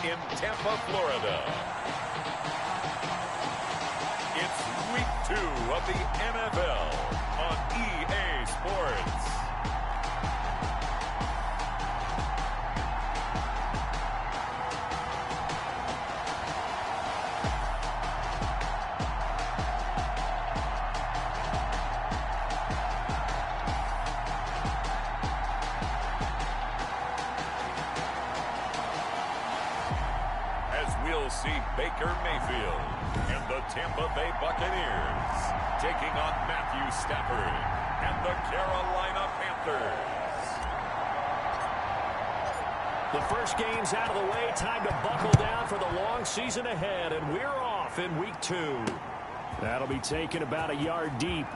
in Tampa, Florida. It's week 2 of the NFL on EA Sports. We'll see Baker Mayfield and the Tampa Bay Buccaneers taking on Matthew Stafford and the Carolina Panthers. The first game's out of the way. Time to buckle down for the long season ahead, and we're off in week 2. That'll be taken about a yard deep.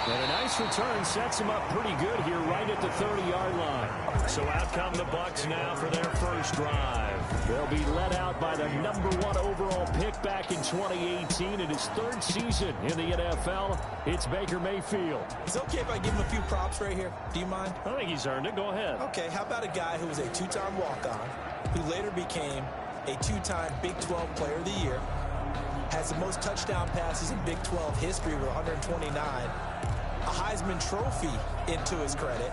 And a nice return sets him up pretty good here right at the 30-yard line. So out come the Bucs now for their first drive. They'll be led out by the #1 overall pick back in 2018 in his 3rd season in the NFL. It's Baker Mayfield. Is it okay if I give him a few props right here? Do you mind? I think he's earned it. Go ahead. Okay, how about a guy who was a 2-time walk-on, who later became a 2-time Big 12 Player of the Year, has the most touchdown passes in Big 12 history with 129, a Heisman Trophy into his credit,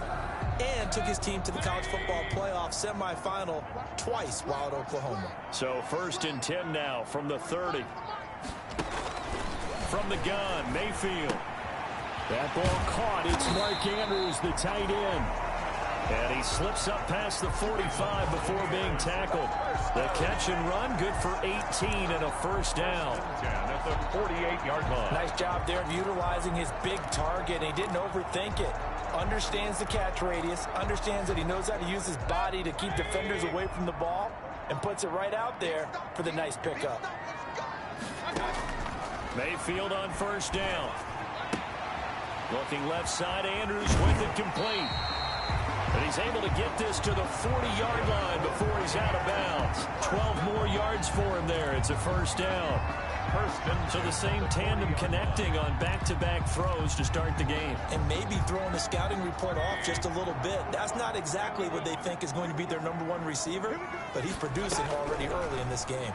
and took his team to the college football playoff semifinal twice while at Oklahoma. So 1st and 10 now from the 30. From the gun, Mayfield. That ball caught. It's Mark Andrews, the tight end. And he slips up past the 45 before being tackled. The catch and run, good for 18 and a first down. At the 48-yard line. Nice job there of utilizing his big target. He didn't overthink it. Understands the catch radius, understands that he knows how to use his body to keep defenders away from the ball, and puts it right out there for the nice pickup. Mayfield on first down. Looking left side, Andrews with it complete. And he's able to get this to the 40-yard line before he's out of bounds. 12 more yards for him there. It's a first down. So the same tandem connecting on back-to-back throws to start the game. And maybe throwing the scouting report off just a little bit. That's not exactly what they think is going to be their #1 receiver, but he's producing already early in this game.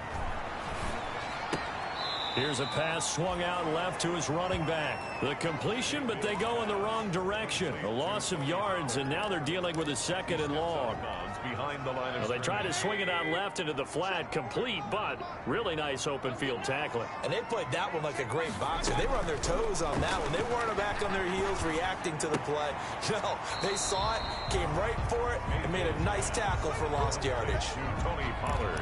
Here's a pass swung out left to his running back. The completion, but they go in the wrong direction. A loss of yards, and now they're dealing with a 2nd and long. Behind the line of They try to swing it out left into the flat, complete, but really nice open field tackling. And they played that one like a great boxer. They were on their toes on that one. They weren't back on their heels reacting to the play. No, they saw it, came right for it, and made a nice tackle for lost yardage. Tony Pollard.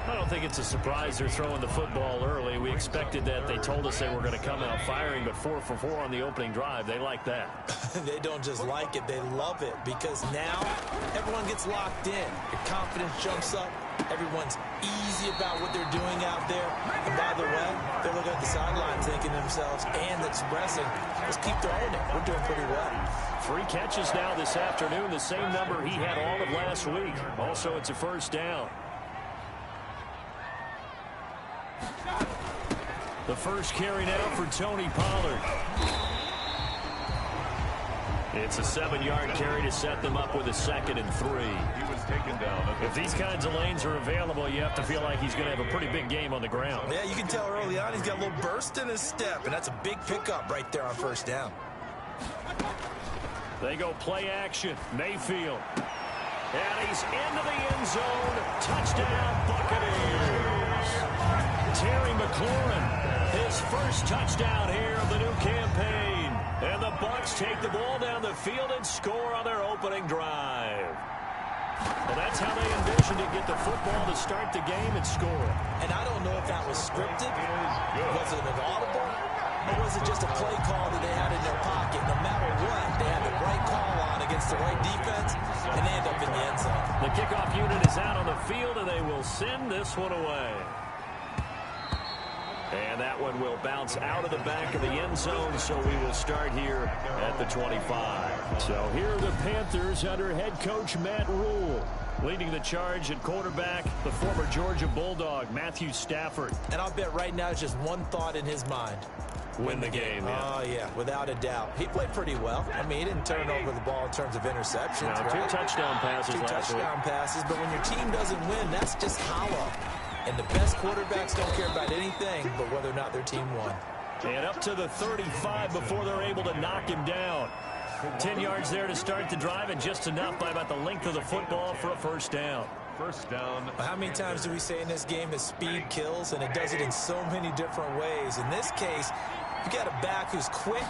I don't think it's a surprise they're throwing the football early. We expected that. They told us they were going to come out firing, but 4 for 4 on the opening drive. They like that. They don't just like it, they love it, because now everyone gets locked in. Your confidence jumps up. Everyone's easy about what they're doing out there. And by the way, they're looking at the sideline thinking to themselves and expressing, let's keep throwing it. We're doing pretty well. 3 catches now this afternoon, the same number he had all of last week. Also, it's a first down. The first carry now for Tony Pollard. It's a 7-yard carry to set them up with a 2nd and 3. He was taken down. If these kinds of lanes are available, you have to feel like he's going to have a pretty big game on the ground. Yeah, you can tell early on he's got a little burst in his step, and that's a big pickup right there on first down. They go play action. Mayfield. And he's into the end zone. Touchdown, Buccaneers. Terry McLaurin, his first touchdown here of the new campaign. And the Bucs take the ball down the field and score on their opening drive. Well, that's how they envisioned to get the football to start the game and score. And I don't know if that was scripted. Was it an audible? Or was it just a play call that they had in their pocket? No matter what, they had the right call on against the right defense, and they end up in the end zone. The kickoff unit is out on the field, and they will send this one away. And that one will bounce out of the back of the end zone, so we will start here at the 25. So here are the Panthers under head coach Matt Rule. Leading the charge at quarterback, the former Georgia Bulldog, Matthew Stafford. And I'll bet right now it's just one thought in his mind. Win the game, yeah. Oh, yeah, without a doubt. He played pretty well. I mean, he didn't turn over the ball in terms of interceptions. No, right? 2 touchdown passes last week. Passes, but when your team doesn't win, that's just hollow. And the best quarterbacks don't care about anything but whether or not their team won. And up to the 35 before they're able to knock him down. 10 yards there to start the drive, and just enough by about the length of the football for a first down. First down. How many times do we say in this game that speed kills, and it does it in so many different ways? In this case, you got a back who's quick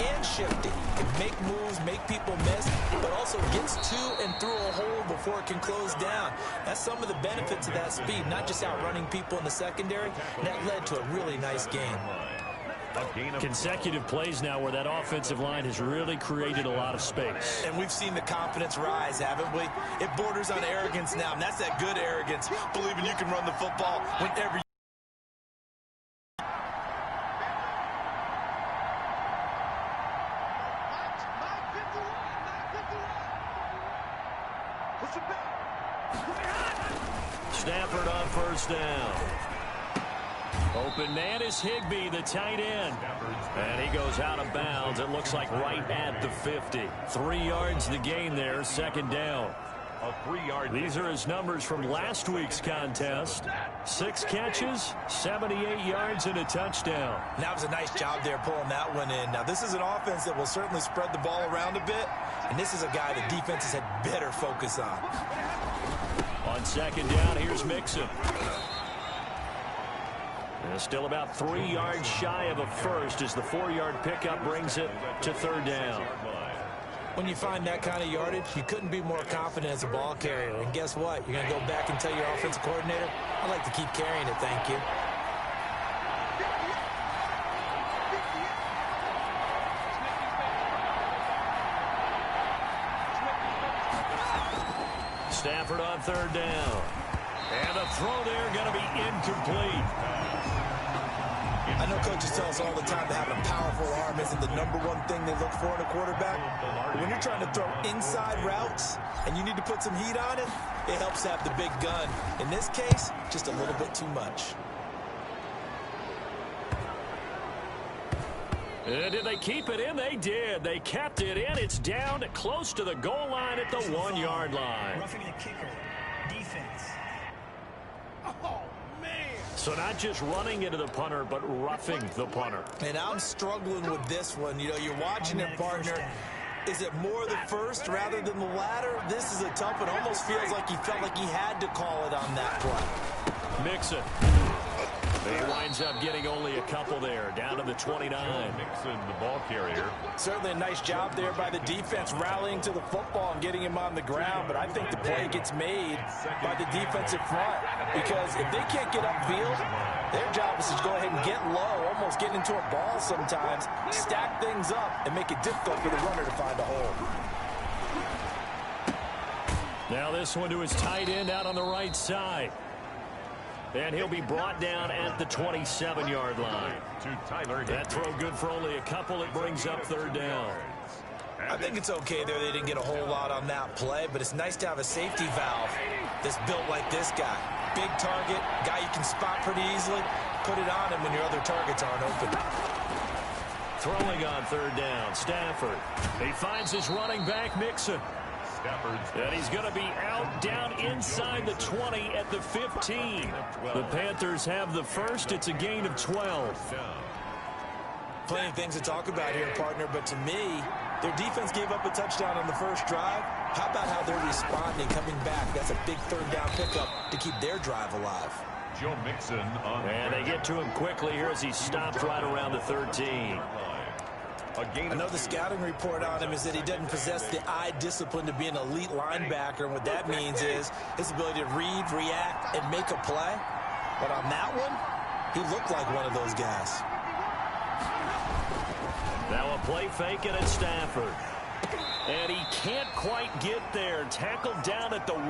and shifty, can make moves, make people miss, but also gets to and through a hole before it can close down. That's some of the benefits of that speed, not just outrunning people in the secondary. That led to a really nice game. Consecutive plays now where that offensive line has really created a lot of space. And we've seen the confidence rise, haven't we? It borders on arrogance now, and that's that good arrogance, believing you can run the football whenever you Stafford on first down. Open man is Higbee, the tight end. And he goes out of bounds. It looks like right at the 50. 3 yards the gain there, second down. A 3-yard. These are his numbers from last week's contest. 6 catches, 78 yards, and a touchdown. That was a nice job there pulling that one in. Now, this is an offense that will certainly spread the ball around a bit, and this is a guy that defenses had better focus on. On second down, here's Mixon. And still about 3 yards shy of a first as the 4-yard pickup brings it to third down. When you find that kind of yardage, you couldn't be more confident as a ball carrier. And guess what? You're going to go back and tell your offensive coordinator, I'd like to keep carrying it, thank you. Stafford on third down. And the throw there going to be incomplete. I know coaches tell us all the time that having a powerful arm isn't the #1 thing they look for in a quarterback. But when you're trying to throw inside routes and you need to put some heat on it, it helps to have the big gun. In this case, just a little bit too much. Did they keep it in? They did. They kept it in. It's down close to the goal line at the 1-yard line. Roughing the kicker. Defense. Oh, man. So not just running into the punter, but roughing the punter. And I'm struggling with this one. You know, you're watching it, partner. Is it more the first rather than the latter? This is a tough one. Almost feels like he felt like he had to call it on that play. Mixon. He winds up getting only a couple there, down to the 29. Mixon, the ball carrier. Certainly a nice job there by the defense, rallying to the football and getting him on the ground. But I think the play gets made by the defensive front, because if they can't get upfield, their job is to go ahead and get low, almost get into a ball sometimes, stack things up, and make it difficult for the runner to find a hole. Now this one to his tight end out on the right side. And he'll be brought down at the 27-yard line. That throw good for only a couple. It brings up third down. I think it's okay there. They didn't get a whole lot on that play, but it's nice to have a safety valve that's built like this guy. Big target, guy you can spot pretty easily. Put it on him when your other targets aren't open. Throwing on third down, Stafford. He finds his running back, Mixon. And he's going to be out down inside the 20 at the 15. The Panthers have the first. It's a gain of 12. Plenty of things to talk about here, partner, but to me, their defense gave up a touchdown on the first drive. How about how they're responding, coming back? That's a big third down pickup to keep their drive alive. Joe Mixon on. And they get to him quickly here as he stopped right around the 13. I know the scouting report on him is that he doesn't possess the eye discipline to be an elite linebacker, and what that means is his ability to read, react, and make a play. But on that one, he looked like one of those guys. Now a play fake and it's Stafford. And he can't quite get there. Tackled down at the 1.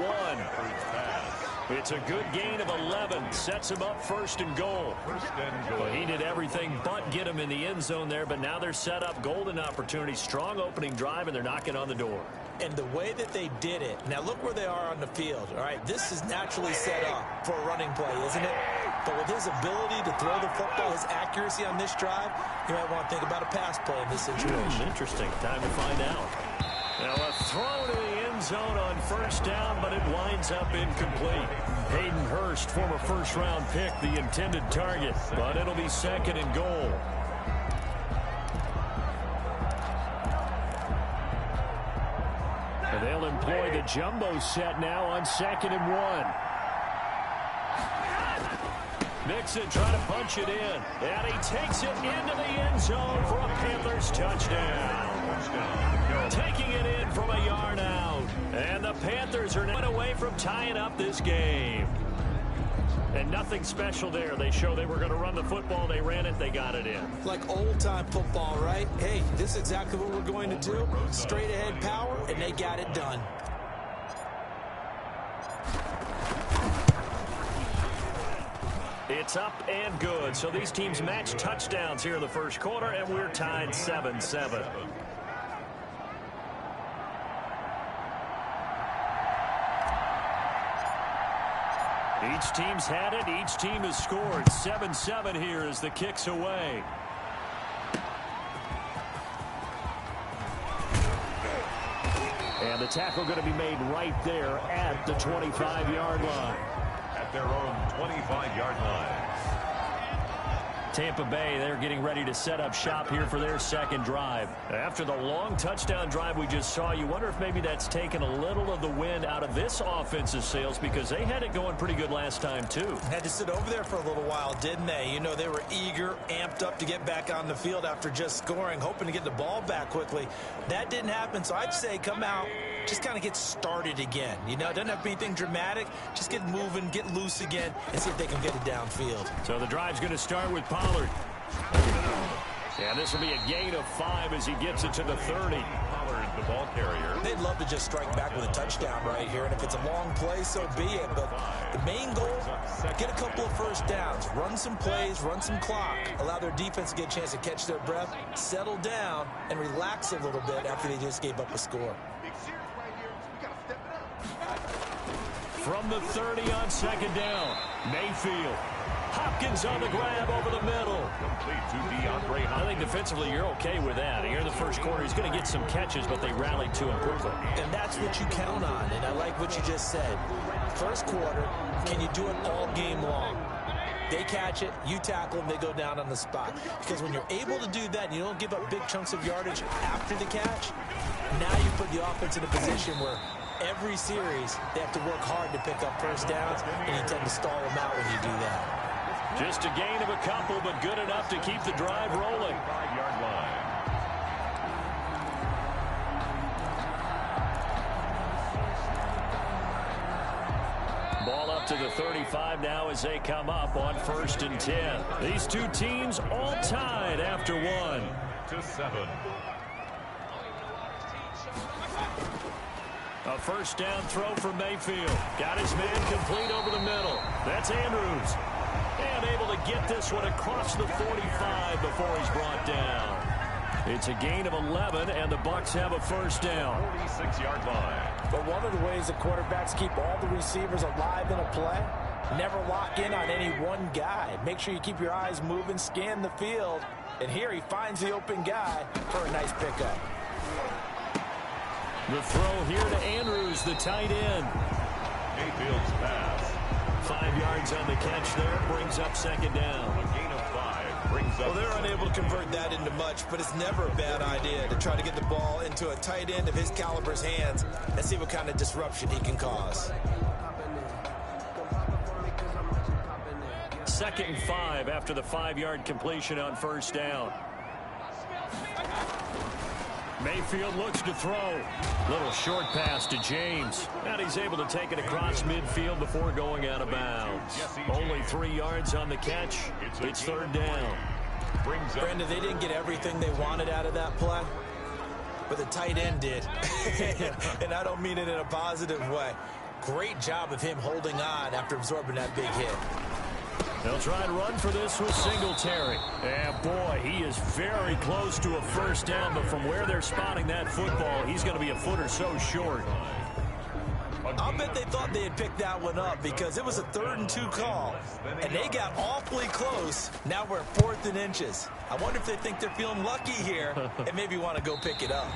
It's a good gain of 11. Sets him up first and goal. Well, he did everything but get him in the end zone there, but now they're set up golden opportunity. Strong opening drive, and they're knocking on the door. And the way that they did it, now look where they are on the field. All right, this is naturally set up for a running play, isn't it? But with his ability to throw the football, his accuracy on this drive, you might want to think about a pass play in this situation. Interesting. Time to find out. Now a throw to the end zone on first down, but it winds up incomplete. Hayden Hurst, former first-round pick, the intended target, but it'll be second and goal. And they'll employ the jumbo set now on 2nd and 1. Mixon trying to punch it in, and he takes it into the end zone for a Panthers touchdown. Taking it in from a yard out, and the Panthers are now away from tying up this game. And nothing special there. They show they were going to run the football. They ran it. They got it in. Like old-time football, right? Hey, this is exactly what we're going to do. Straight-ahead power, and they got it done. It's up and good. So these teams match touchdowns here in the first quarter, and we're tied 7-7. Each team's had it. Each team has scored. 7-7 here as the kick's away. And the tackle going to be made right there at the 25-yard line. At their own 25-yard line. Tampa Bay, they're getting ready to set up shop here for their second drive. After the long touchdown drive we just saw, you wonder if maybe that's taken a little of the wind out of this offensive sails, because they had it going pretty good last time too. Had to sit over there for a little while, didn't they? You know, they were eager, amped up to get back on the field after just scoring, hoping to get the ball back quickly. That didn't happen, so I'd say come out, just kind of get started again. You know, it doesn't have to be anything dramatic. Just get moving, get loose again, and see if they can get it downfield. So the drive's going to start with Pollard. And this will be a gain of 5 as he gets it to the 30. Pollard, the ball carrier. They'd love to just strike back with a touchdown right here, and if it's a long play, so be it. But the main goal, get a couple of first downs, run some plays, run some clock, allow their defense to get a chance to catch their breath, settle down, and relax a little bit after they just gave up a score. From the 30 on second down, Mayfield. Hopkins on the grab over the middle. Complete to DeAndre Hopkins. I think defensively you're okay with that. Here in the first quarter, he's going to get some catches, but they rallied to him quickly. And that's what you count on, and I like what you just said. First quarter, can you do it all game long? They catch it, you tackle them, they go down on the spot. Because when you're able to do that, and you don't give up big chunks of yardage after the catch, now you put the offense in a position where every series they have to work hard to pick up first downs, and you tend to stall them out when you do that. Just a gain of a couple, but good enough to keep the drive rolling. 5-yard line. Ball up to the 35 now as they come up on 1st and 10. These two teams all tied after 1. 7. A first down throw for Mayfield. Got his man complete over the middle. That's Andrews. And able to get this one across the 45 before he's brought down. It's a gain of 11, and the Bucs have a first down. 46-yard line. But one of the ways the quarterbacks keep all the receivers alive in a play, never lock in on any one guy. Make sure you keep your eyes moving, scan the field. And here he finds the open guy for a nice pickup. The throw here to Andrews, the tight end. Mayfield's pass. 5 yards on the catch there, brings up second down. A gain of 5 brings up. Well, they're unable to convert that into much, but it's never a bad idea to try to get the ball into a tight end of his caliber's hands and see what kind of disruption he can cause. 2nd and 5 after the 5-yard completion on first down. Mayfield looks to throw. Little short pass to James. And he's able to take it across midfield before going out of bounds. Only 3 yards on the catch. It's 3rd down. Brandon, they didn't get everything they wanted out of that play, but the tight end did. And I don't mean it in a positive way. Great job of him holding on after absorbing that big hit. They'll try and run for this with Singletary. And boy, he is very close to a first down, but from where they're spotting that football, he's going to be a foot or so short. I'll bet they thought they had picked that one up because it was a 3rd and 2 call, and they got awfully close. Now we're at 4th and inches. I wonder if they think they're feeling lucky here and maybe want to go pick it up.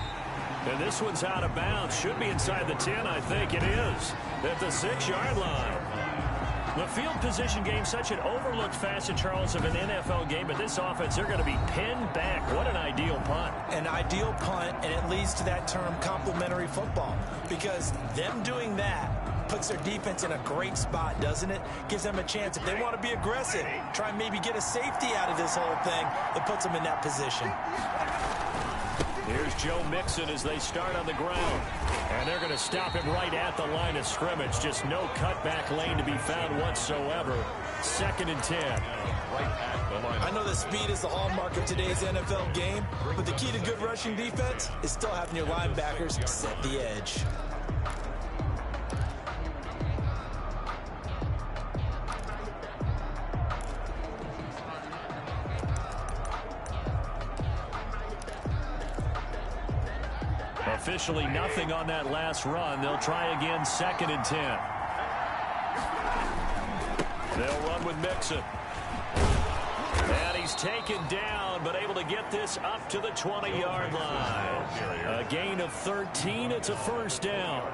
And this one's out of bounds. Should be inside the 10, I think. It is at the 6-yard line. The field position game, such an overlooked facet, Charles, of an NFL game, but this offense, they're going to be pinned back. What an ideal punt. An ideal punt, and it leads to that term complementary football, because them doing that puts their defense in a great spot, doesn't it? Gives them a chance, if they want to be aggressive, try and maybe get a safety out of this whole thing, it puts them in that position. Here's Joe Mixon as they start on the ground. And they're going to stop him right at the line of scrimmage. Just no cutback lane to be found whatsoever. 2nd and 10. I know that speed is the hallmark of today's NFL game, but the key to good rushing defense is still having your linebackers set the edge. Officially nothing on that last run. They'll try again, 2nd and 10. They'll run with Mixon. And he's taken down, but able to get this up to the 20-yard line. A gain of 13. It's a first down.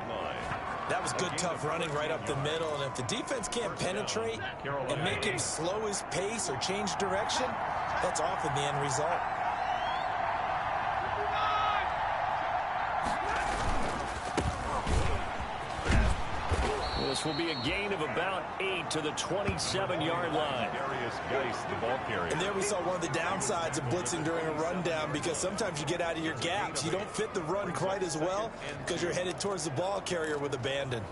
That was good, tough running right up the middle, and if the defense can't penetrate and make him slow his pace or change direction, that's often the end result. This will be a gain of about 8 to the 27-yard line. And there we saw one of the downsides of blitzing during a rundown, because sometimes you get out of your gaps. You don't fit the run quite as well because you're headed towards the ball carrier with abandon.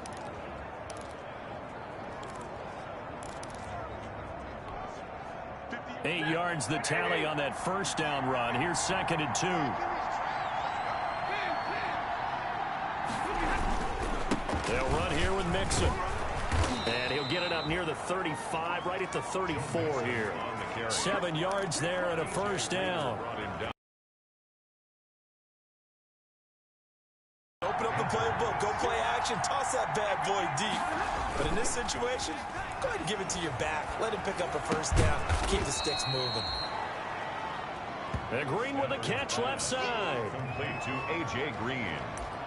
Eight yards the tally on that first down run. Here's 2nd and 2. They'll run here with Mixon. And he'll get it up near the 35, right at the 34 here. 7 yards there and a first down. Open up the playbook, go play action, toss that bad boy deep. But in this situation, go ahead and give it to your back. Let him pick up a first down. Keep the sticks moving. And Green with a catch left side. Complete to A.J. Green.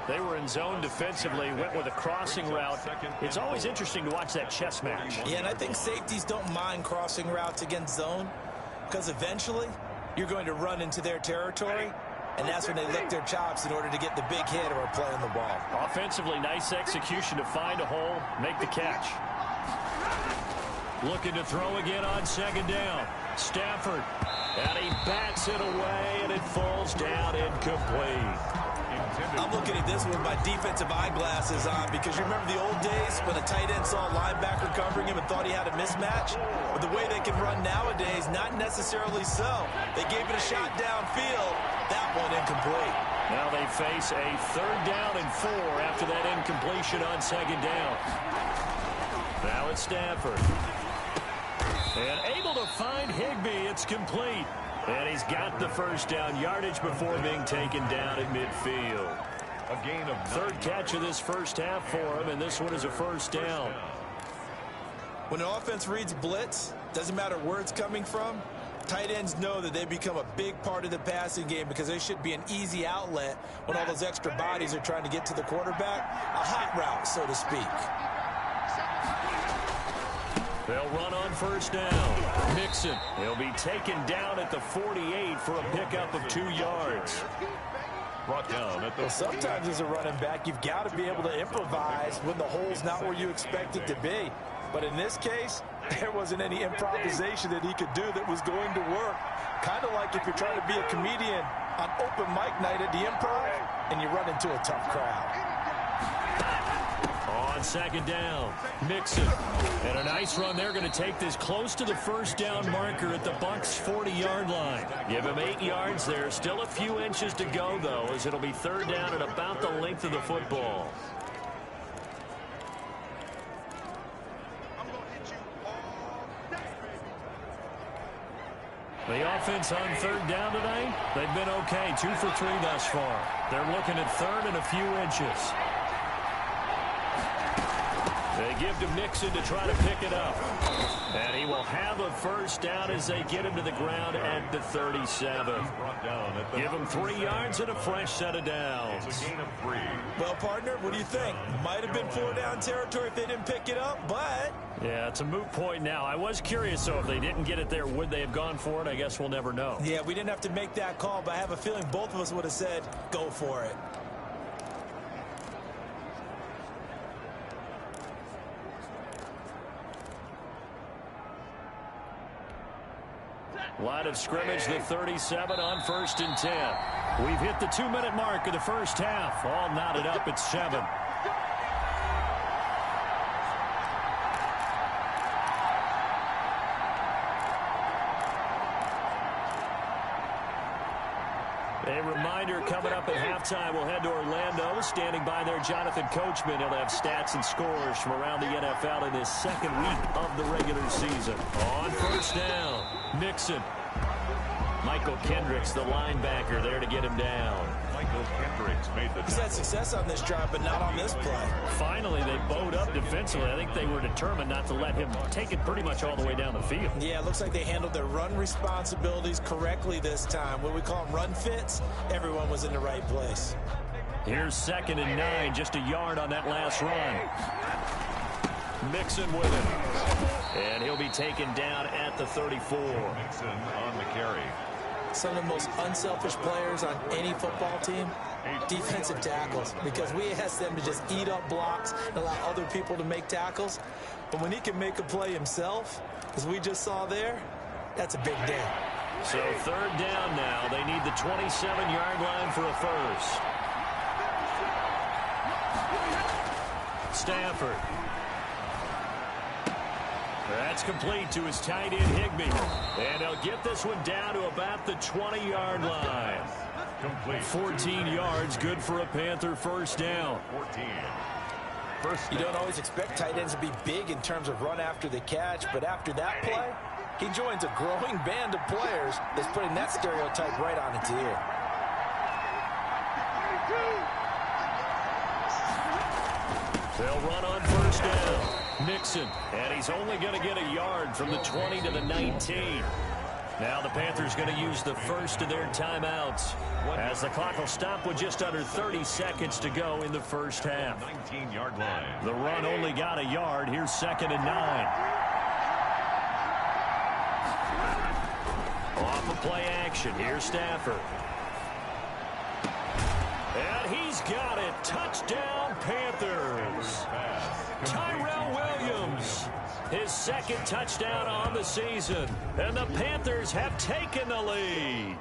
They were in zone defensively, went with a crossing route. It's always interesting to watch that chess match. Yeah, and I think safeties don't mind crossing routes against zone, because eventually you're going to run into their territory, and that's when they lick their chops in order to get the big hit or play on the ball. Offensively, nice execution to find a hole, make the catch. Looking to throw again on 2nd down. Stafford, and he bats it away, and it falls down incomplete. I'm looking at this with my defensive eyeglasses on, because you remember the old days when a tight end saw a linebacker covering him and thought he had a mismatch? But the way they can run nowadays, not necessarily so. They gave it a shot downfield. That one incomplete. Now they face a 3rd down and 4 after that incompletion on 2nd down. Now it's Stafford. And able to find Higbee. It's complete. And he's got the first down yardage before being taken down at midfield. A gain of 3rd catch of this first half for him, and this one is a first down. When an offense reads blitz, doesn't matter where it's coming from, tight ends know that they become a big part of the passing game, because they should be an easy outlet when all those extra bodies are trying to get to the quarterback. A hot route, so to speak. They'll run on first down. Mixon. He'll be taken down at the 48 for a pickup of 2 yards. brought down at the... Well, sometimes as a running back, you've got to be able to improvise when the hole's not where you expect it to be. But in this case, there wasn't any improvisation that he could do that was going to work. Kind of like if you're trying to be a comedian on open mic night at the Improv and you run into a tough crowd. On second down, Mixon. And a nice run there, going to take this close to the first down marker at the Bucs' 40-yard line. Give him 8 yards there. Still a few inches to go, though, as it'll be third down at about the length of the football. The offense on third down tonight, they've been okay. 2 for 3 thus far. They're looking at third and a few inches. They give to Mixon to try to pick it up. And he will have a first down as they get him to the ground at the 37. Give him 3 yards and a fresh set of downs. Well, partner, what do you think? Might have been 4-down territory if they didn't pick it up, but... Yeah, it's a moot point now. I was curious, though, if they didn't get it there, would they have gone for it? I guess we'll never know. Yeah, we didn't have to make that call, but I have a feeling both of us would have said, go for it. Line of scrimmage, the 37 on 1st and 10. We've hit the 2-minute mark of the first half. All knotted up at 7. A reminder, coming up at halftime, we'll head to Orlando. Standing by there, Jonathan Coachman. He'll have stats and scores from around the NFL in his second week of the regular season. On 1st down, Mixon. Michael Kendricks, the linebacker, there to get him down. Michael Kendricks made the... He's had success on this drive, but not on this play. Finally, they bowed up defensively. I think they were determined not to let him take it pretty much all the way down the field. Yeah, it looks like they handled their run responsibilities correctly this time. What we call them run fits, everyone was in the right place. Here's 2nd and 9, just a yard on that last run. Mixon with it. And he'll be taken down at the 34. Mixon on the carry. Some of the most unselfish players on any football team, defensive tackles, because we ask them to just eat up blocks and allow other people to make tackles. But when he can make a play himself, as we just saw there, that's a big day. So 3rd down now. They need the 27-yard line for a first. Stafford. That's complete to his tight end, Higbee. And he'll get this one down to about the 20-yard line. Complete. 14 yards, good for a Panther first down. 14. You don't always expect tight ends to be big in terms of run after the catch, but after that play, he joins a growing band of players that's putting that stereotype right on its ear. They'll run on 1st down. Mixon, and he's only going to get a yard from the 20 to the 19. Now the Panthers going to use the first of their timeouts as the clock will stop with just under 30 seconds to go in the first half. 19-yard line. The run only got a yard. Here's 2nd and 9. Off of play action. Here's Stafford. And he's got it. Touchdown, Panthers. Tyrell Williams, his 2nd touchdown on the season. And the Panthers have taken the lead.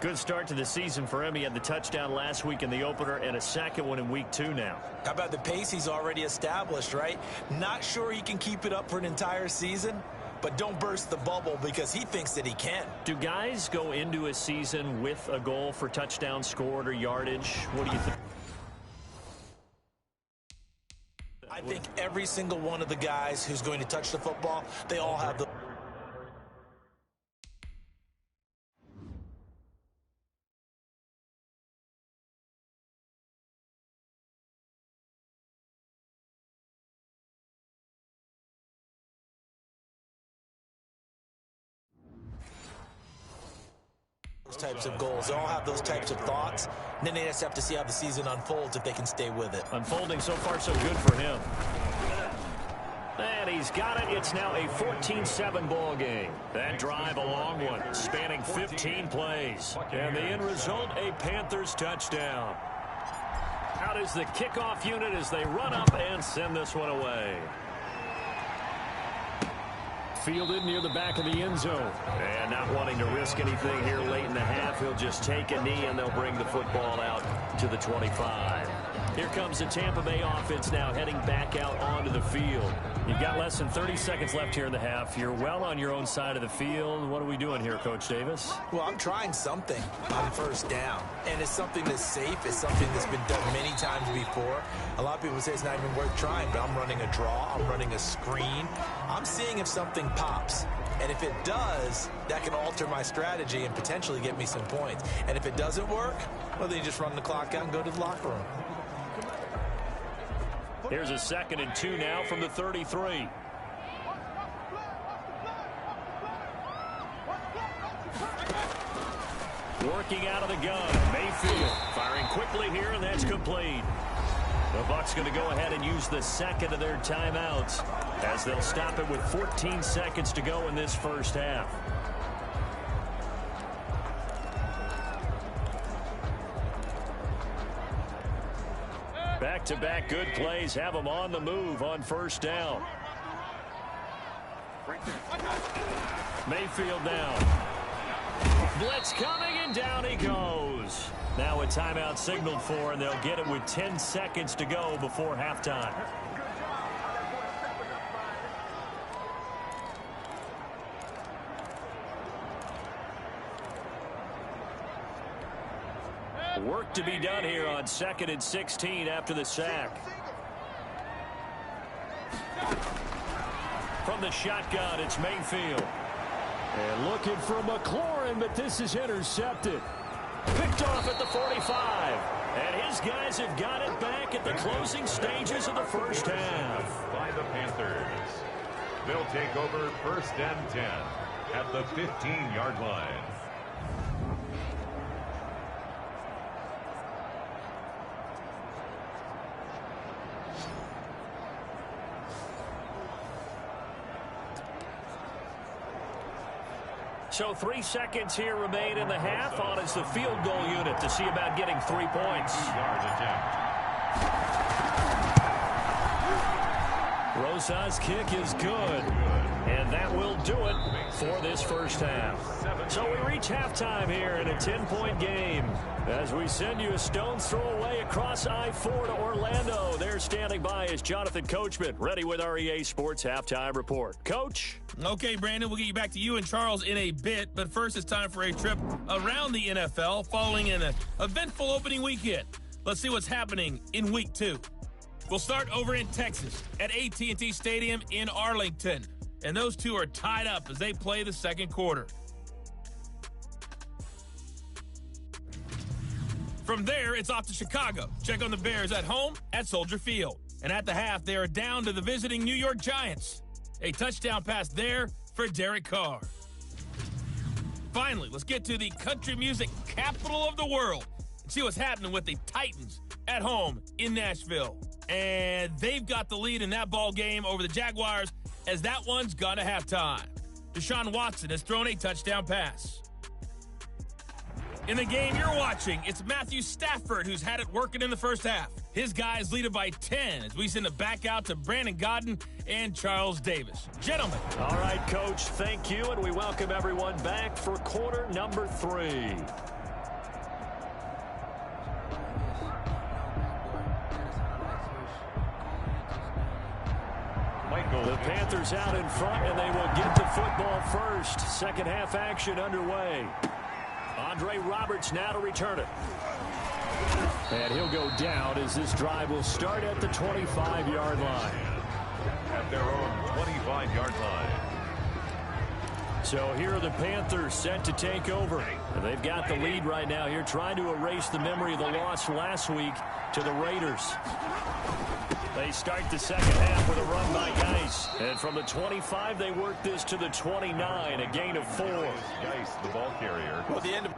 Good start to the season for him. He had the touchdown last week in the opener and a 2nd one in week 2 now. How about the pace he's already established, right? Not sure he can keep it up for an entire season, but don't burst the bubble because he thinks that he can. Do guys go into a season with a goal for touchdown scored or yardage? What do you think? I think every single one of the guys who's going to touch the football, they all have the... types of goals. They all have those types of thoughts. And then they just have to see how the season unfolds if they can stay with it. Unfolding so far so good for him. And he's got it. It's now a 14-7 ball game. That drive, a long one, spanning 15 plays. And the end result, a Panthers touchdown. Out is the kickoff unit as they run up and send this one away. Fielded near the back of the end zone. And not wanting to risk anything here late in the half, he'll just take a knee and they'll bring the football out to the 25. Here comes the Tampa Bay offense now heading back out onto the field. You've got less than 30 seconds left here in the half. You're well on your own side of the field. What are we doing here, Coach Davis? Well, I'm trying something on first down, and it's something that's safe. It's something that's been done many times before. A lot of people say it's not even worth trying, but I'm running a draw. I'm running a screen. I'm seeing if something pops. And if it does, that can alter my strategy and potentially get me some points. And if it doesn't work, well, then you just run the clock out and go to the locker room. Here's a 2nd and 2 now from the 33. Working out of the gun. Mayfield firing quickly here, and that's complete. The Bucs going to go ahead and use the 2nd of their timeouts as they'll stop it with 14 seconds to go in this first half. Back-to-back good plays have them on the move on first down. Mayfield now. Blitz coming, and down he goes. Now a timeout signaled for, and they'll get it with 10 seconds to go before halftime. Work to be done here on 2nd and 16 after the sack. From the shotgun, it's Mayfield. And looking for McLaurin, but this is intercepted. Picked off at the 45. And his guys have got it back at the closing stages of the first half. By the Panthers. They'll take over 1st and 10 at the 15-yard line. So 3 seconds here remain in the half. On is the field goal unit to see about getting 3 points. Rosa's kick is good. And that will do it for this first half. So we reach halftime here in a 10-point game. As we send you a stone's throw away across I-4 to Orlando. There standing by is Jonathan Coachman, ready with our EA Sports Halftime Report. Coach? Okay, Brandon, we'll get you back to you and Charles in a bit, but first it's time for a trip around the NFL following an eventful opening weekend. Let's see what's happening in Week 2. We'll start over in Texas at AT&T Stadium in Arlington, and those two are tied up as they play the second quarter. From there, it's off to Chicago. Check on the Bears at home at Soldier Field. And at the half, they are down to the visiting New York Giants. A touchdown pass there for Derek Carr. Finally, let's get to the country music capital of the world and see what's happening with the Titans at home in Nashville. And they've got the lead in that ball game over the Jaguars as that one's gone to halftime. Deshaun Watson has thrown a touchdown pass. In the game you're watching, it's Matthew Stafford who's had it working in the first half. His guys lead it by 10 as we send it back out to Brandon Godden and Charles Davis. Gentlemen. All right, Coach, thank you, and we welcome everyone back for quarter number 3. The Panthers out in front, and they will get the football first. Second half action underway. Andre Roberts now to return it. And he'll go down as this drive will start at the 25-yard line. At their own 25-yard line. So here are the Panthers set to take over. And they've got the lead right now here, trying to erase the memory of the loss last week to the Raiders. They start the second half with a run by Geis. And from the 25, they work this to the 29, a gain of 4. Geis, the ball carrier. Well, at the end of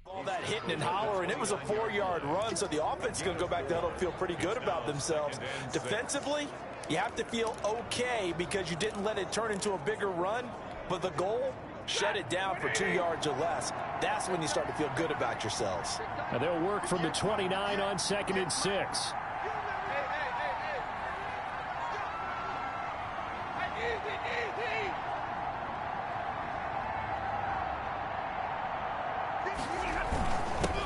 All that hitting and hollering, it was a 4-yard run, so the offense is going to go back to huddle and feel pretty good about themselves. Defensively, you have to feel okay because you didn't let it turn into a bigger run, but the goal, shut it down for 2 yards or less. That's when you start to feel good about yourselves. And they'll work from the 29 on 2nd and 6.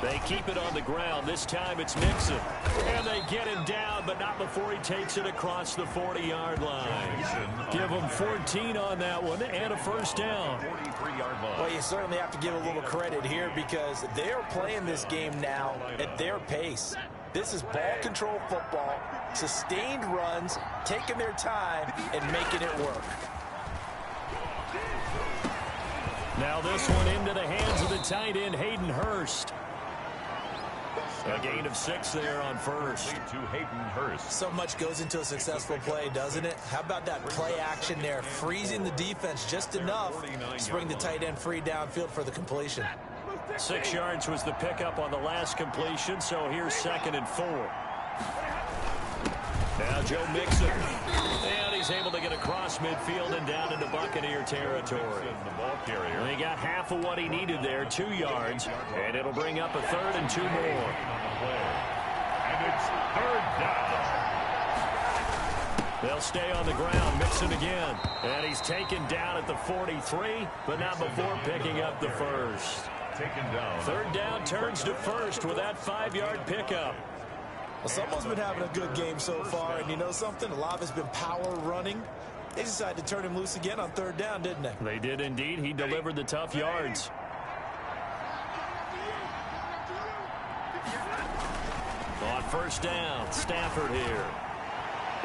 They keep it on the ground. This time it's Mixon. And they get him down, but not before he takes it across the 40-yard line. Give him 14 on that one and a first down. 43-yard line. Well, you certainly have to give a little credit here because they're playing this game now at their pace. This is ball control football, sustained runs, taking their time, and making it work. Now this one into the hands of the tight end, Hayden Hurst. A gain of 6 there on first. To Hayden Hurst. So much goes into a successful play, doesn't it? How about that play action there, freezing the defense just enough to bring the tight end free downfield for the completion. 6 yards was the pickup on the last completion, so here's 2nd and 4. Now Joe Mixon. And he's able to get across midfield and down into Buccaneer territory. The ball carrier. He got half of what he needed there, 2 yards, and it'll bring up a 3rd and 2 more. And it's 3rd down. They'll stay on the ground. Mixon again. And he's taken down at the 43, but not before picking up the first. Taken down. 3rd down turns to first with that 5-yard pickup. Well, someone's been having a good game so far, and you know something? A lot of it's been power running. They decided to turn him loose again on 3rd down, didn't they? They did indeed. He delivered the tough yards. On 1st down, Stafford here.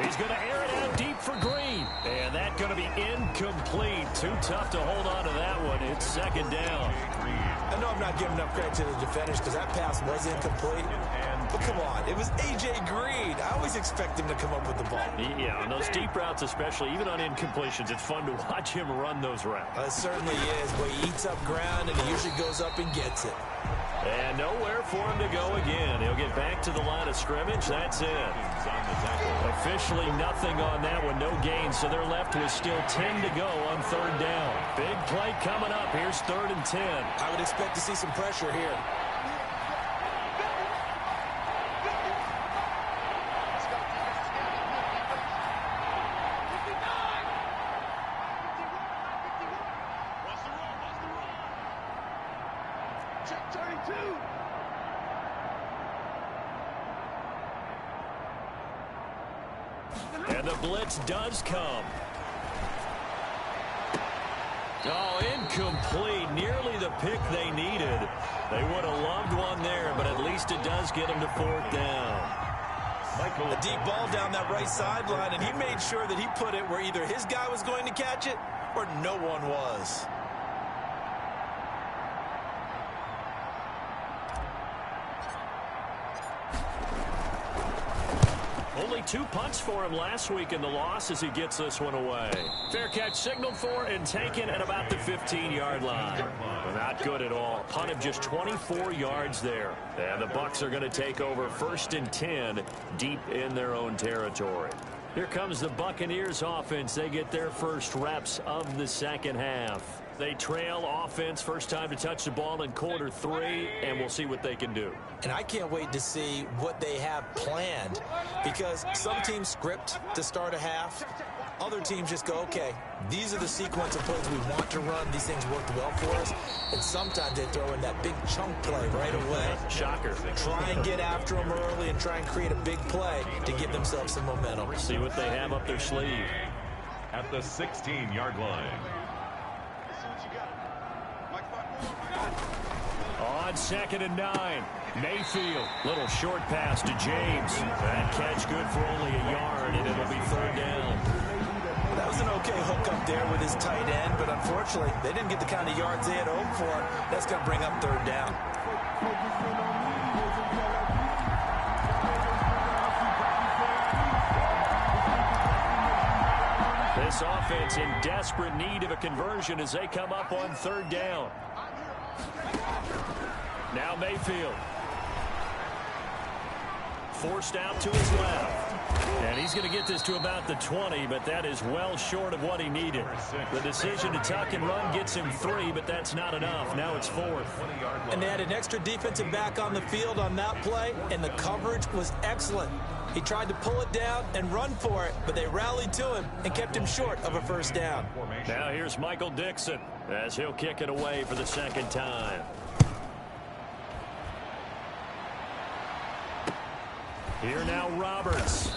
He's going to air it out deep for Green. And that's going to be incomplete. Too tough to hold on to that one. It's 2nd down. I know I'm not giving enough credit to the defenders because that pass was incomplete. But come on, it was A.J. Green. I always expect him to come up with the ball. Yeah, on those deep routes especially, even on incompletions, it's fun to watch him run those routes. It certainly is, but he eats up ground and he usually goes up and gets it. And nowhere for him to go again. He'll get back to the line of scrimmage. That's it. Officially nothing on that one, no gain, so they're left with still 10 to go on 3rd down. Big play coming up. Here's 3rd and 10. I would expect to see some pressure here. And the blitz does come. Oh, incomplete. Nearly the pick they needed. They would have loved one there, but at least it does get them to 4th down. A deep ball down that right sideline, and he made sure that he put it where either his guy was going to catch it or no one was. Only 2 punts for him last week in the loss as he gets this one away. Fair catch signaled for and taken at about the 15-yard line. Not good at all. Punt of just 24 yards there. And the Bucs are going to take over 1st and 10 deep in their own territory. Here comes the Buccaneers offense. They get their first reps of the 2nd half. They trail offense, first time to touch the ball in quarter 3, and we'll see what they can do. And I can't wait to see what they have planned because some teams script to start a half. Other teams just go, okay, these are the sequence of plays we want to run. These things worked well for us. And sometimes they throw in that big chunk play right away. Shocker. Try and get after them early and try and create a big play to give themselves some momentum. See what they have up their sleeve. At the 16-yard line. On 2nd and 9, Mayfield. Little short pass to James. That catch good for only a yard, and it'll be 3rd down. That was an okay hook up there with his tight end, but unfortunately, they didn't get the kind of yards they had hoped for. That's going to bring up 3rd down. This offense in desperate need of a conversion as they come up on 3rd down. Now Mayfield. Forced out to his left. And he's going to get this to about the 20, but that is well short of what he needed. The decision to tuck and run gets him 3, but that's not enough. Now it's 4th. And they had an extra defensive back on the field on that play, and the coverage was excellent. He tried to pull it down and run for it, but they rallied to him and kept him short of a first down. Now here's Michael Dixon as he'll kick it away for the second time. Here now Roberts.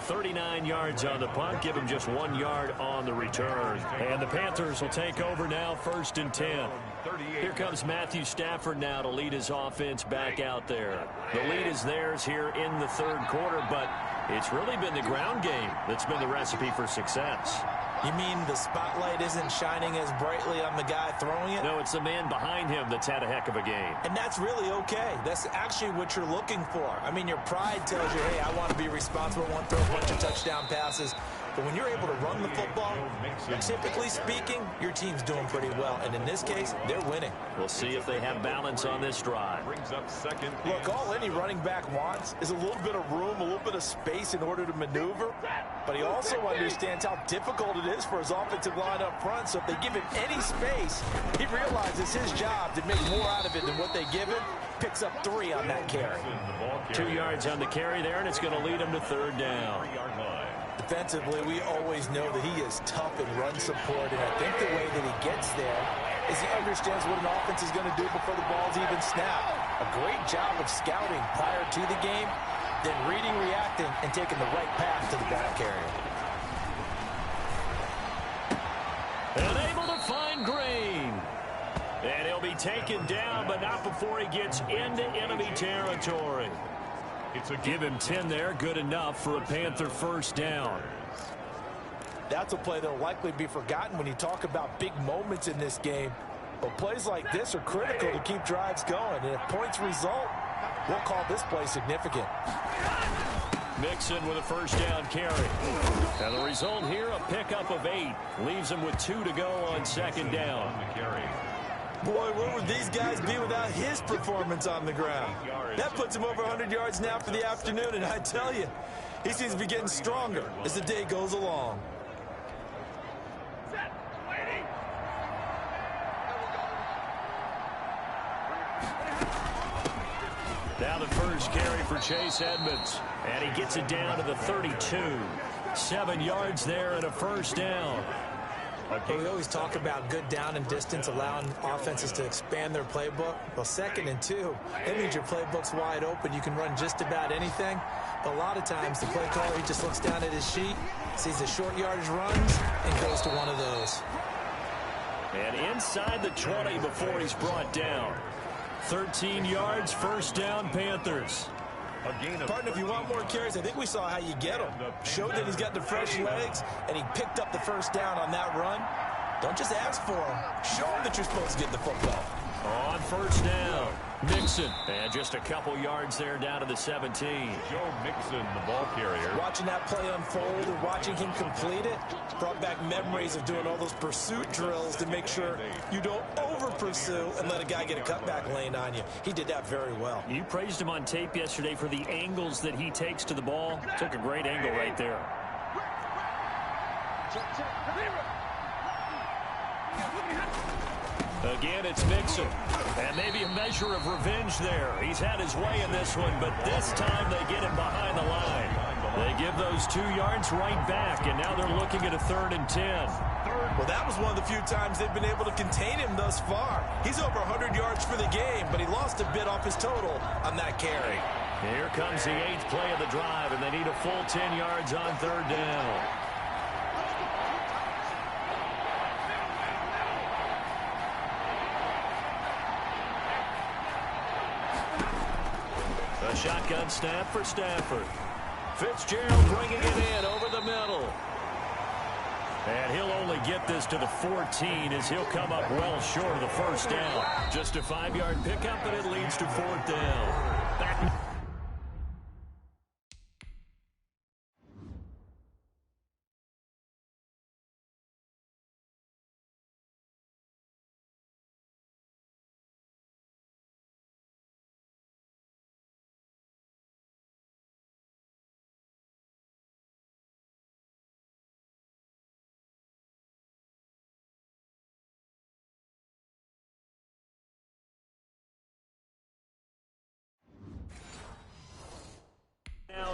39 yards on the punt. Give him just 1 yard on the return. And the Panthers will take over now, 1st and 10. Here comes Matthew Stafford now to lead his offense back out there. The lead is theirs here in the 3rd quarter, but it's really been the ground game that's been the recipe for success. You mean the spotlight isn't shining as brightly on the guy throwing it? No, it's the man behind him that's had a heck of a game. And that's really okay. That's actually what you're looking for. I mean, your pride tells you, hey, I want to be responsible, I want to throw a bunch of touchdown passes. But when you're able to run the football, typically speaking, your team's doing pretty well. And in this case, they're winning. We'll see if they have balance on this drive. Look, all any running back wants is a little bit of room, a little bit of space in order to maneuver. But he also understands how difficult it is for his offensive line up front. So if they give him any space, he realizes his job to make more out of it than what they give him. Picks up 3 on that carry. 2 yards on the carry there, and it's going to lead him to 3rd down. Defensively, we always know that he is tough in run support, and I think the way that he gets there is he understands what an offense is going to do before the ball's even snapped. A great job of scouting prior to the game, then reading, reacting, and taking the right path to the ball carrier. And able to find Green. And he'll be taken down, but not before he gets into enemy territory. Give him 10 there, good enough for a Panther first down. That's a play that will likely be forgotten when you talk about big moments in this game. But plays like this are critical to keep drives going. And if points result, we'll call this play significant. Mixon with a first down carry. And the result here, a pickup of 8. Leaves him with 2 to go on 2nd down. Boy, where would these guys be without his performance on the ground? That puts him over 100 yards now for the afternoon, and I tell you, he seems to be getting stronger as the day goes along. Now the first carry for Chase Edmonds, and he gets it down to the 32. 7 yards there and a first down. We always talk about good down and distance, allowing offenses to expand their playbook. Well, 2nd and 2, that means your playbook's wide open. You can run just about anything. But a lot of times, the play caller, he just looks down at his sheet, sees the short yardage runs, and goes to one of those. And inside the 20 before he's brought down. 13 yards, first down, Panthers. Partner, if you want more carries, I think we saw how you get them. Showed that he's got the fresh legs, and he picked up the first down on that run. Don't just ask for him. Show him that you're supposed to get the football. On first down, Mixon. And just a couple yards there down to the 17. Joe Mixon, the ball carrier. Watching that play unfold and watching him complete it brought back memories of doing all those pursuit drills to make sure you don't over-pursue and let a guy get a cutback lane on you. He did that very well. You praised him on tape yesterday for the angles that he takes to the ball. Took a great angle right there. Again, it's Mixon. And maybe a measure of revenge there. He's had his way in this one, but this time they get him behind the line. They give those 2 yards right back, and now they're looking at a 3rd and 10. Well, that was one of the few times they've been able to contain him thus far. He's over 100 yards for the game, but he lost a bit off his total on that carry. Here comes the 8th play of the drive, and they need a full 10 yards on 3rd down. A shotgun snap for Stafford. Fitzgerald bringing it in over the middle. And he'll only get this to the 14 as he'll come up well short of the first down. Just a 5-yard pickup, and it leads to 4th down. Back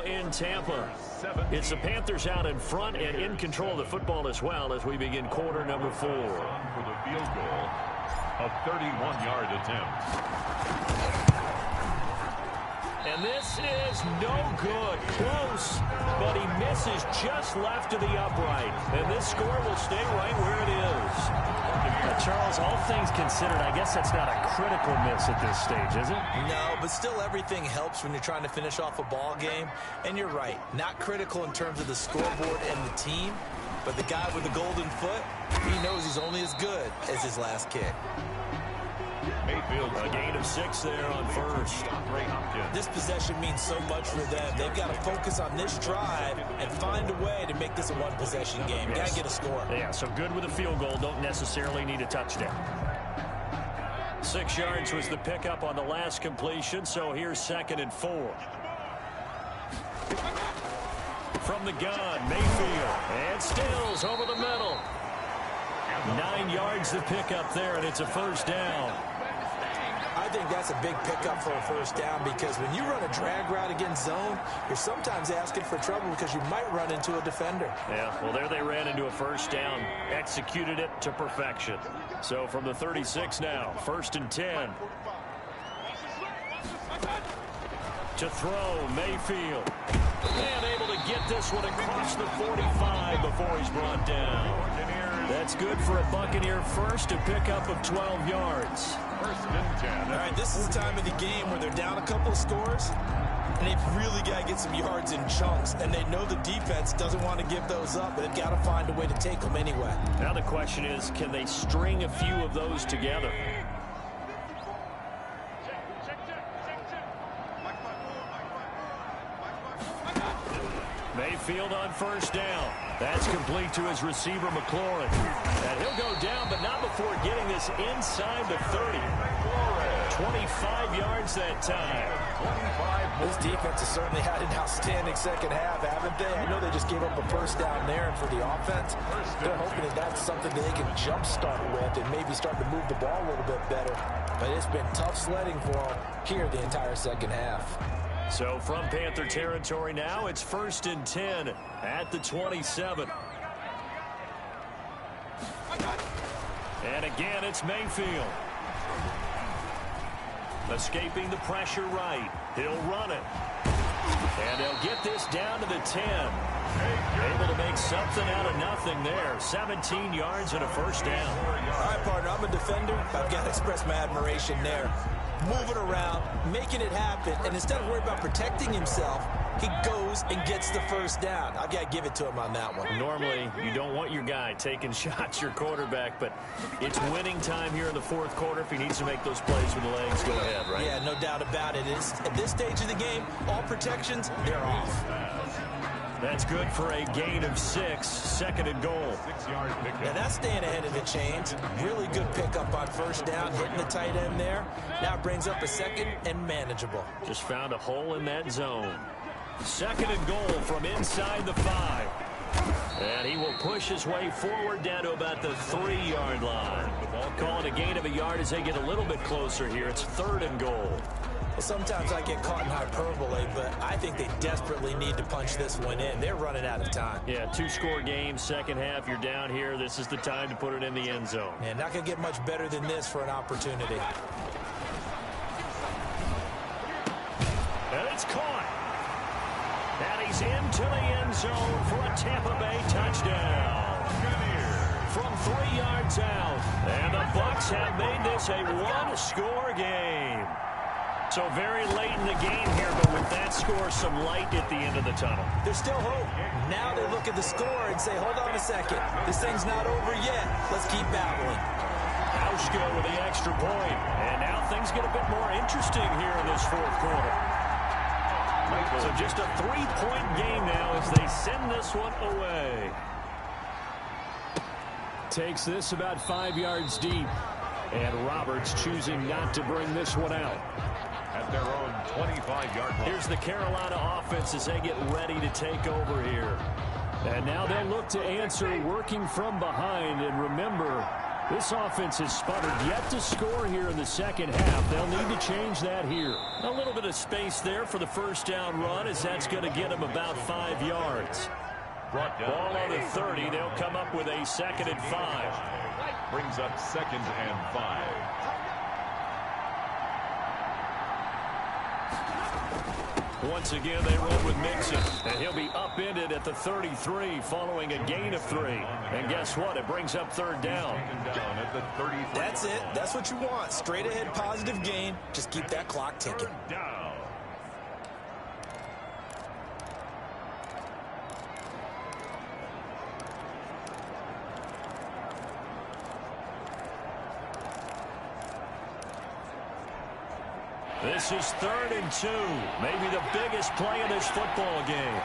in Tampa. It's the Panthers out in front and in control of the football as well as we begin quarter number 4. For the field goal, a 31-yard attempt. And this is no good. Close, but he misses just left of the upright. And this score will stay right where it is. Now, Charles, all things considered, I guess that's not a critical miss at this stage, is it? No, but still everything helps when you're trying to finish off a ball game. And you're right, not critical in terms of the scoreboard and the team, but the guy with the golden foot, he knows he's only as good as his last kick. Mayfield, A gain of 6 there on first. This possession means so much for them. They've got to focus on this drive and find a way to make this a one-possession game. Got to get a score. Yeah, so good with a field goal. Don't necessarily need a touchdown. 6 yards was the pickup on the last completion, so here's 2nd and 4. From the gun, Mayfield. And Stills over the middle. 9 yards the pickup there, and it's a first down. I think that's a big pickup for a first down because when you run a drag route against zone, you're sometimes asking for trouble because you might run into a defender. Yeah, well, there they ran into a first down, executed it to perfection. So from the 36 now, 1st and 10. To throw, Mayfield. And able to get this one across the 45 before he's brought down. That's good for a Buccaneer first, a pickup of 12 yards. 1st and 10. All right, this is the time of the game where they're down a couple of scores, and they've really got to get some yards in chunks, and they know the defense doesn't want to give those up, but they've got to find a way to take them anyway. Now the question is, can they string a few of those together? Mayfield on first down. That's complete to his receiver, McLaurin. And he'll go down, but not before getting this inside the 30. 25 yards that time. This defense has certainly had an outstanding second half, haven't they? I know they just gave up a first down there, and for the offense, they're hoping that that's something that they can jumpstart with and maybe start to move the ball a little bit better. But it's been tough sledding for them here the entire second half. So from Panther territory now, it's 1st and 10 at the 27. And again, it's Mayfield. Escaping the pressure right. He'll run it. And they'll get this down to the 10. Able to make something out of nothing there. 17 yards and a first down. All right, partner, I'm a defender. I've got to express my admiration there. Moving around, making it happen, and instead of worrying about protecting himself, he goes and gets the first down. I've got to give it to him on that one. Normally, you don't want your guy taking shots, your quarterback, but it's winning time here in the 4th quarter. If he needs to make those plays with the legs, go ahead, right? Yeah, no doubt about it. At this stage of the game, all protections, they're off. That's good for a gain of 6, 2nd and goal. 6-yard pickup. Now that's staying ahead of the chains. Really good pickup on first down, hitting the tight end there. Now it brings up a 2nd and manageable. Just found a hole in that zone. 2nd and goal from inside the 5. And he will push his way forward down to about the 3-yard line. Calling a gain of a yard as they get a little bit closer here. It's 3rd and goal. Well, sometimes I get caught in hyperbole, but I think they desperately need to punch this one in. They're running out of time. Yeah, 2-score game, second half. You're down here. This is the time to put it in the end zone. And not going to get much better than this for an opportunity. And it's caught. And he's into the end zone for a Tampa Bay touchdown. From 3 yards out. And the Bucs have made this a 1-score game. So very late in the game here, but with that score, some light at the end of the tunnel. There's still hope. Now they look at the score and say, hold on a second. This thing's not over yet. Let's keep battling. Hauschka with the extra point. And now things get a bit more interesting here in this 4th quarter. So just a 3-point game now as they send this one away. Takes this about 5 yards deep. And Roberts choosing not to bring this one out. At their own 25-yard line. Here's the Carolina offense as they get ready to take over here. And now they'll look to answer working from behind. And remember, This offense has sputtered yet to score here in the second half. They'll need to change that here. A little bit of space there for the first down run, as that's going to get them about 5 yards. Ball on the 30. They'll come up with a 2nd and 5. Brings up 2nd and 5. Once again, they roll with Mixon, and he'll be upended at the 33 following a gain of 3. And guess what? It brings up 3rd down. That's it. That's what you want. Straight ahead positive gain. Just keep that clock ticking. This is 3rd and 2. Maybe the biggest play of this football game.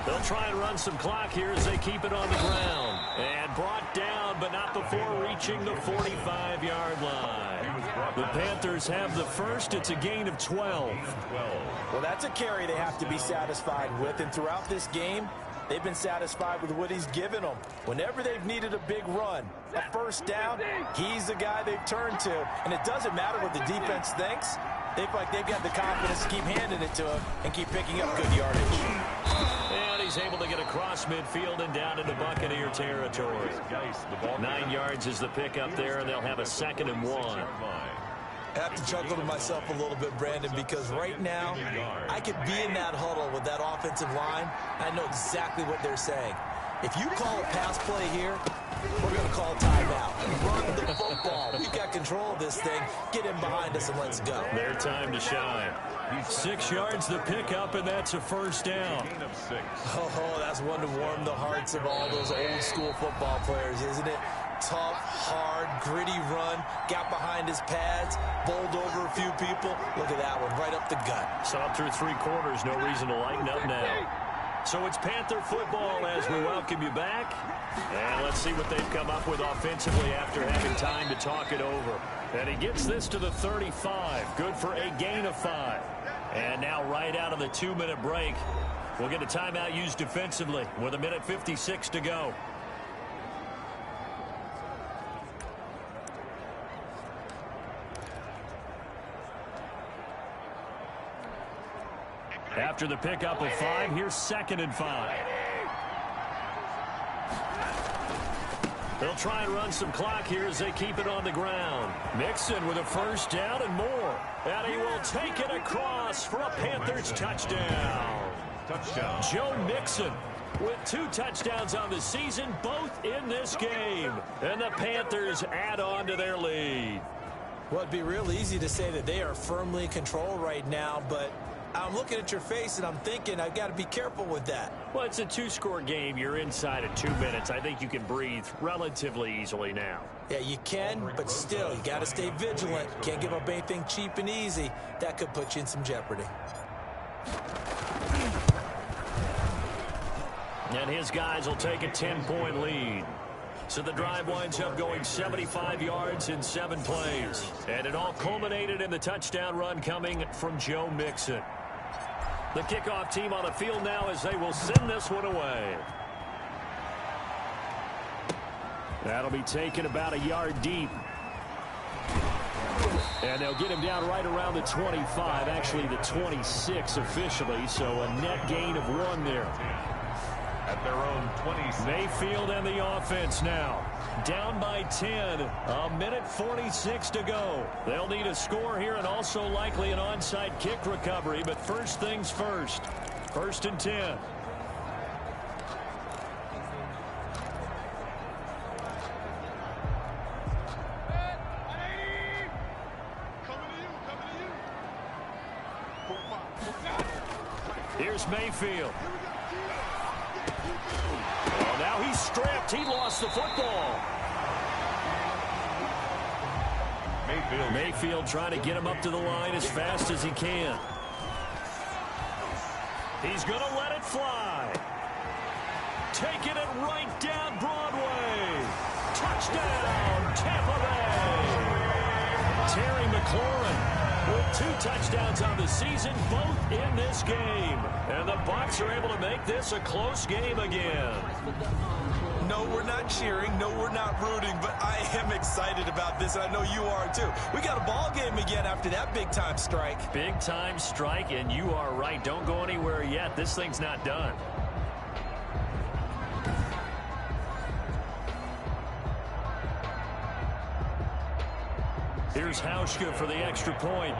They'll try and run some clock here as they keep it on the ground. And brought down, but not before reaching the 45-yard line. The Panthers have the first. It's a gain of 12. Well, that's a carry they have to be satisfied with. And throughout this game, they've been satisfied with what he's given them. Whenever they've needed a big run, a first down, he's the guy they've turned to. And it doesn't matter what the defense thinks. They feel like they've got the confidence to keep handing it to him and keep picking up good yardage. And he's able to get across midfield and down into Buccaneer territory. 9 yards is the pickup there, and they'll have a 2nd and 1. I have to chuckle to myself a little bit, Brandon, because right now I could be in that huddle with that offensive line. I know exactly what they're saying. If you call a pass play here, we're going to call timeout. Run the football. We've got control of this thing. Get in behind us and let's go. Their time to shine. 6 yards the pickup, and that's a first down. Oh, that's one to warm the hearts of all those old school football players, isn't it? Tough, hard, gritty run, got behind his pads, bowled over a few people. Look at that one, right up the gut. Saw through 3 quarters, no reason to lighten up now. So it's Panther football as we welcome you back. And let's see what they've come up with offensively after having time to talk it over. And he gets this to the 35. Good for a gain of 5. And now right out of the 2-minute break, we'll get a timeout used defensively with 1:56 to go. After the pickup of 5, here's 2nd and 5. They'll try and run some clock here as they keep it on the ground. Mixon with a first down and more. And he will take it across for a Panthers touchdown. Joe Mixon with 2 touchdowns on the season, both in this game. And the Panthers add on to their lead. Well, it'd be real easy to say that they are firmly in control right now, but I'm looking at your face and I'm thinking I've got to be careful with that. Well, it's a 2-score game. You're inside of 2 minutes. I think you can breathe relatively easily now. Yeah, you can, but still, you got to stay vigilant. Can't give up anything cheap and easy. That could put you in some jeopardy. And his guys will take a 10-point lead. So the drive winds up going 75 yards in 7 plays. And it all culminated in the touchdown run coming from Joe Mixon. The kickoff team on the field now as they will send this one away. That'll be taken about a yard deep. And they'll get him down right around the 25, actually the 26 officially, so a net gain of 1 there. At their own 26. Mayfield and the offense now. Down by 10. 1:46 to go. They'll need a score here and also likely an onside kick recovery. But first things first. 1st and 10. Here's Mayfield. Oh, now he's stripped. He lost the football. Mayfield trying to get him up to the line as fast as he can. He's going to let it fly. Taking it right down Broadway. Touchdown, Tampa Bay. Terry McLaurin with 2 touchdowns on the season, both in this game. And the Bucs are able to make this a close game again. No we're not cheering. No, we're not rooting. But I am excited about this, and I know you are too. We got a ball game again after that big-time strike. Big-time strike, and you are right. Don't go anywhere yet. This thing's not done. Here's Hauschka for the extra point.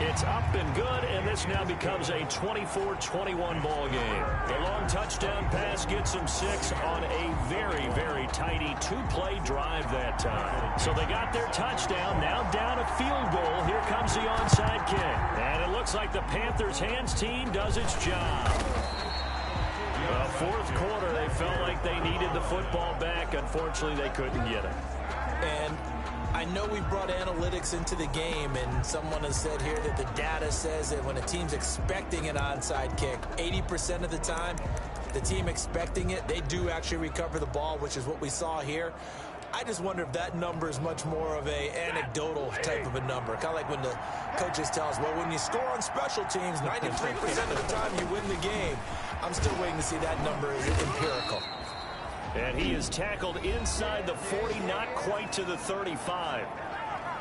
It's up and good, and this now becomes a 24-21 ball game. The long touchdown pass gets them 6 on a very, very tidy two-play drive that time. So they got their touchdown, now down a field goal. Here comes the onside kick. And it looks like the Panthers' hands team does its job. The fourth quarter, they felt like they needed the football back. Unfortunately, they couldn't get it. And I know we brought analytics into the game, and someone has said here that the data says that when a team's expecting an onside kick, 80% of the time, the team expecting it, they do actually recover the ball, which is what we saw here. I just wonder if that number is much more of a anecdotal type of a number. Kind of like when the coaches tell us, well, when you score on special teams, 93% of the time you win the game. I'm still waiting to see that number is empirical. And he is tackled inside the 40, not quite to the 35.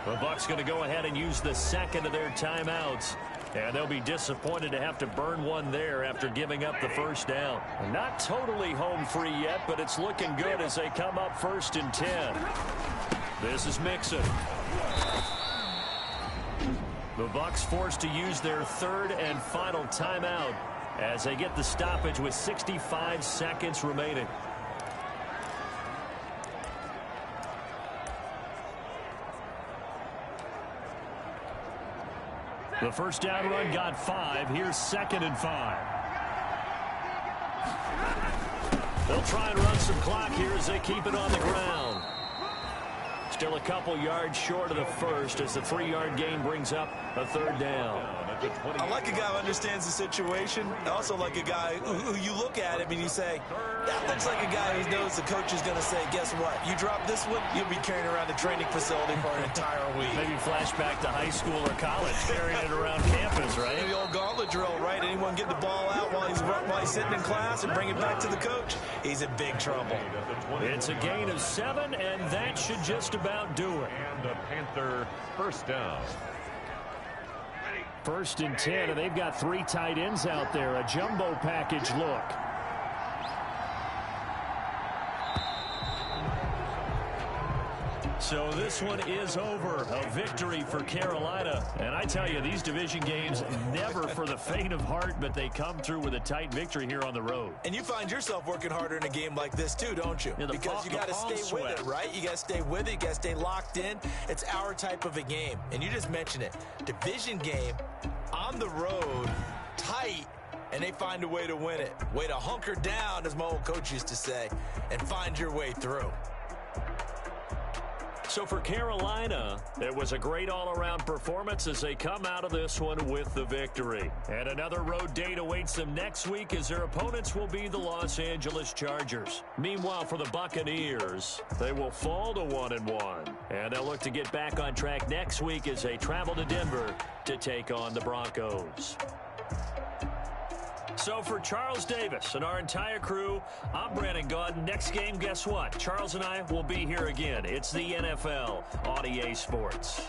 The Bucs going to go ahead and use the second of their timeouts. And they'll be disappointed to have to burn one there after giving up the first down. Not totally home free yet, but it's looking good as they come up 1st and 10. This is Mixon. The Bucs forced to use their third and final timeout as they get the stoppage with 65 seconds remaining. The first down run got 5. Here's 2nd and 5. They'll try and run some clock here as they keep it on the ground. Still a couple yards short of the first as the 3-yard gain brings up a 3rd down. I like a guy who understands the situation. I also like a guy who you look at him and you say, that looks like a guy who knows the coach is going to say, guess what? You drop this one, you'll be carrying around the training facility for an entire week. Maybe flashback to high school or college, carrying it around campus, right? Maybe the old gauntlet drill, right? Anyone get the ball out while he's sitting in class and bring it back to the coach? He's in big trouble. It's a gain of 7, and that should just about do it. And the Panther first down. 1st and 10, and they've got 3 tight ends out there. A jumbo package look. So this one is over. A victory for Carolina. And I tell you, these division games, never for the faint of heart, but they come through with a tight victory here on the road. And you find yourself working harder in a game like this too, don't you? Yeah, because you got to stay with it, right? You got to stay with it. You got to stay locked in. It's our type of a game. And you just mentioned it. Division game, on the road, tight, and they find a way to win it. Way to hunker down, as my old coach used to say, and find your way through. So for Carolina, it was a great all-around performance as they come out of this one with the victory. And another road date awaits them next week as their opponents will be the Los Angeles Chargers. Meanwhile, for the Buccaneers, they will fall to 1-1. And they'll look to get back on track next week as they travel to Denver to take on the Broncos. So for Charles Davis and our entire crew, I'm Brandon Gaudin. Next game, guess what? Charles and I will be here again. It's the NFL on EA Sports.